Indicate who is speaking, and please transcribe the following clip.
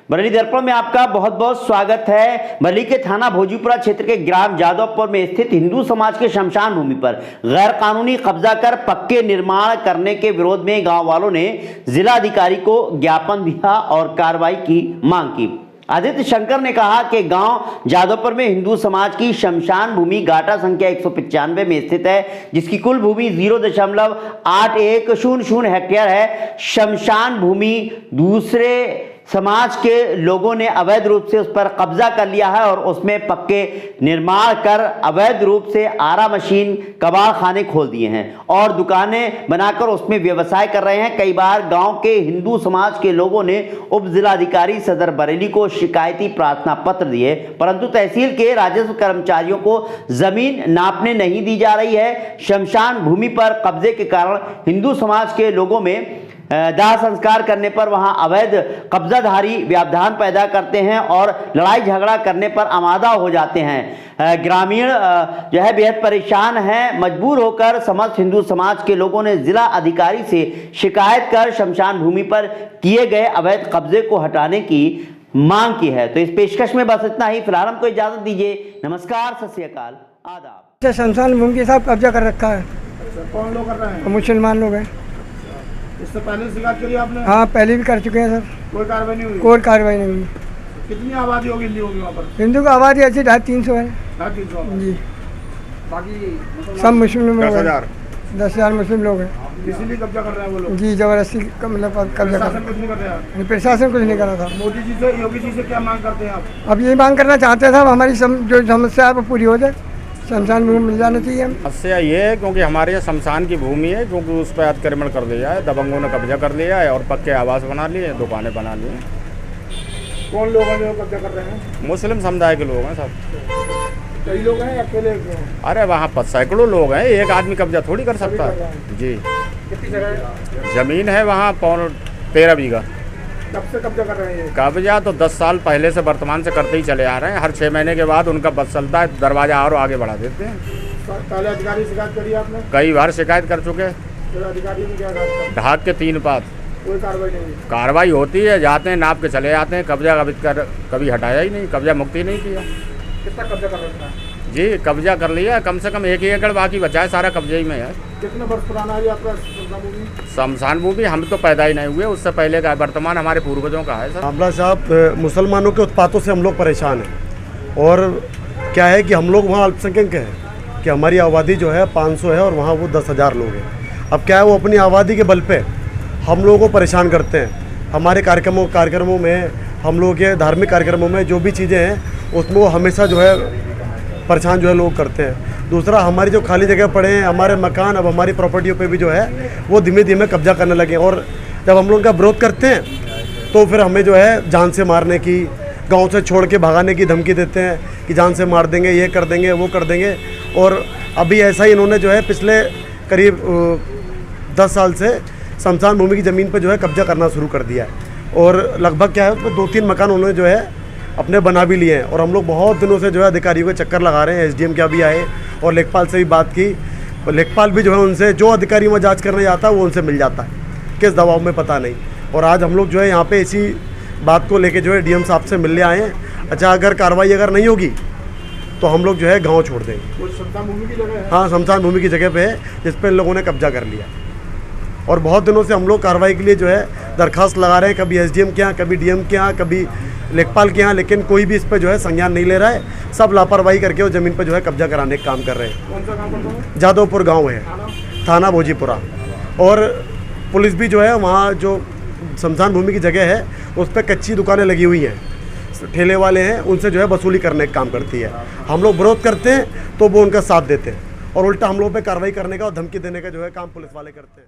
Speaker 1: बरेली दर्पण में आपका बहुत बहुत स्वागत है। बरेली के थाना भोजीपुरा क्षेत्र के ग्राम जादवपुर में स्थित हिंदू समाज के शमशान भूमि पर गैर कानूनी कब्जा कर पक्के निर्माण करने के विरोध में गांव वालों ने जिलाधिकारी को ज्ञापन दिया और कार्रवाई की मांग की। आदित्य शंकर ने कहा कि गांव जादवपुर में हिंदू समाज की शमशान भूमि गाटा संख्या 195 में स्थित है, जिसकी कुल भूमि 0.8100 हेक्टेयर है। शमशान भूमि दूसरे समाज के लोगों ने अवैध रूप से उस पर कब्जा कर लिया है और उसमें पक्के निर्माण कर अवैध रूप से आरा मशीन कबाड़ खाने खोल दिए हैं और दुकानें बनाकर उसमें व्यवसाय कर रहे हैं। कई बार गांव के हिंदू समाज के लोगों ने उप जिलाधिकारी सदर बरेली को शिकायती प्रार्थना पत्र दिए, परंतु तहसील के राजस्व कर्मचारियों को जमीन नापने नहीं दी जा रही है। शमशान भूमि पर कब्जे के कारण हिंदू समाज के लोगों में दाह संस्कार करने पर वहां अवैध कब्जाधारी व्यवधान पैदा करते हैं और लड़ाई झगड़ा करने पर आमादा हो जाते हैं। ग्रामीण जो है बेहद परेशान हैं। मजबूर होकर समस्त हिंदू समाज के लोगों ने जिला अधिकारी से शिकायत कर शमशान भूमि पर किए गए अवैध कब्जे को हटाने की मांग की है। तो इस पेशकश में बस इतना ही। फिलहाल हमको इजाजत दीजिए। नमस्कार, सत श्री अकाल, आदाब।
Speaker 2: शमशान भूमि के साथ कब्जा कर रखा है।
Speaker 3: कौन लोग कर रहे हैं?
Speaker 2: मुसलमान लोग हैं।
Speaker 3: इससे पहले शिकायत करी आपने?
Speaker 2: हाँ, पहले भी कर चुके हैं सर।
Speaker 3: कोई कार्रवाई नहीं हुई?
Speaker 2: कोई कार्रवाई नहीं हुई।
Speaker 3: कितनी आबादी होगी हिंदू होगी वहाँ पर?
Speaker 2: हिंदू की आबादी ऐसी 250-300 है।
Speaker 3: 350
Speaker 2: जी।
Speaker 3: बाकी
Speaker 2: सब मुस्लिम लोग हैं। 10,000 मुस्लिम लोग हैं।
Speaker 3: इसीलिए कब्जा कर रहे हैं वो लोग?
Speaker 2: जी, जबरदस्ती मतलब कब्जा कर।
Speaker 3: प्रशासन कुछ नहीं कर रहा है?
Speaker 2: प्रशासन कुछ नहीं कर रहा था।
Speaker 3: मोदी जी से, योगी जी से क्या मांग करते हैं आप?
Speaker 2: अब यही मांग करना चाहते हैं साहब, हमारी जो समस्या है वो पूरी हो जाए। शमशान भूमि मिल जाना चाहिए।
Speaker 4: समस्या ये है क्योंकि हमारे यहाँ शमशान की भूमि है, क्योंकि उस पर अतिक्रमण कर दिया है, दबंगों ने कब्जा कर लिया है और पक्के आवास बना लिए, दुकानें बना ली हैं।
Speaker 3: कौन लोग हैं जो कब्जा कर रहे हैं?
Speaker 4: मुस्लिम समुदाय के लोग हैं सब।
Speaker 3: कई लोग हैं, अकेले हैं?
Speaker 4: अरे वहाँ पर सैकड़ों लोग हैं, एक आदमी कब्जा थोड़ी कर सकता है जी।
Speaker 3: कितनी जगह है?
Speaker 4: जमीन है वहाँ 13 बीघा।
Speaker 3: कब से कब्जा कर रहे हैं?
Speaker 4: कब्जा तो 10 साल पहले से वर्तमान से करते ही चले आ रहे हैं। हर 6 महीने के बाद उनका बस चलता है, दरवाजा और आगे बढ़ा देते हैं।
Speaker 3: पहले अधिकारी शिकायत करी आपने?
Speaker 4: कई बार शिकायत कर चुके।
Speaker 3: फिर अधिकारी ने क्या कहा?
Speaker 4: ढाक के 3 पात।
Speaker 3: कोई कार्रवाई नहीं हुई?
Speaker 4: कार्रवाई होती है, जाते हैं नाप के चले जाते हैं। कब्जा कभी हटाया ही नहीं, कब्जा मुक्ति नहीं किया।
Speaker 3: कितना कब्जा कर रखा है?
Speaker 4: जी, कब्जा कर लिया, कम से कम 1 एकड़ बाकी बचा है, सारा कब्जे ही में है।
Speaker 3: कितने वर्ष पुराना है आपका
Speaker 4: शमशान भूमि? हम तो पैदा ही नहीं हुए, उससे पहले का, वर्तमान हमारे पूर्वजों का है सर।
Speaker 5: मामला साहब, मुसलमानों के उत्पातों से हम लोग परेशान हैं और क्या है कि हम लोग वहाँ अल्पसंख्यक हैं कि हमारी आबादी जो है 500 है और वहाँ वो 10,000 लोग हैं। अब क्या है, वो अपनी आबादी के बल पे हम लोगों को परेशान करते हैं। हमारे कार्यक्रमों में, हम लोगों के धार्मिक कार्यक्रमों में जो भी चीज़ें हैं उसमें वो हमेशा जो है परेशान जो है लोग करते हैं। दूसरा, हमारी जो खाली जगह पड़े हैं, हमारे मकान, अब हमारी प्रॉपर्टियों पे भी जो है वो धीमे धीमे कब्जा करने लगे और जब हम लोग का विरोध करते हैं तो फिर हमें जो है जान से मारने की, गांव से छोड़ के भगाने की धमकी देते हैं कि जान से मार देंगे, ये कर देंगे, वो कर देंगे। और अभी ऐसा ही इन्होंने जो है पिछले करीब 10 साल से शमशान भूमि की ज़मीन पर जो है कब्जा करना शुरू कर दिया है और लगभग क्या है उसमें 2-3 मकान उन्होंने जो है अपने बना भी लिए हैं। और हम लोग बहुत दिनों से जो है अधिकारियों के चक्कर लगा रहे हैं। एसडीएम क्या भी आए और लेखपाल से भी बात की, और लेखपाल भी जो है उनसे, जो अधिकारी वहाँ जांच करने जाता है वो उनसे मिल जाता है, किस दबाव में पता नहीं। और आज हम लोग जो है यहाँ पे इसी बात को लेके जो है डीएम साहब से मिलने आए हैं। अच्छा, अगर कार्रवाई अगर नहीं होगी तो हम लोग जो है गाँव छोड़ देंगे।
Speaker 3: शमशान भूमि की जगह है?
Speaker 5: हाँ, शमशान भूमि की जगह पे है जिस पर इन लोगों ने कब्जा कर लिया और बहुत दिनों से हम लोग कार्रवाई के लिए जो है दरखास्त लगा रहे हैं, कभी एसडीएम के यहाँ, कभी डीएम के यहाँ, कभी लेखपाल के यहाँ, लेकिन कोई भी इस पर जो है संज्ञान नहीं ले रहा है। सब लापरवाही करके वो ज़मीन पर जो है कब्जा कराने का काम कर रहे हैं।
Speaker 3: कौन सा काम करते हैं?
Speaker 5: जादवपुर गांव है, थाना भोजीपुरा। और पुलिस भी जो है वहाँ जो शमशान भूमि की जगह है उस पर कच्ची दुकानें लगी हुई हैं, ठेले वाले हैं, उनसे जो है वसूली करने का काम करती है। हम लोग विरोध करते हैं तो वो उनका साथ देते हैं और उल्टा हम लोग पे कार्रवाई करने का और धमकी देने का जो है काम पुलिस वाले करते हैं।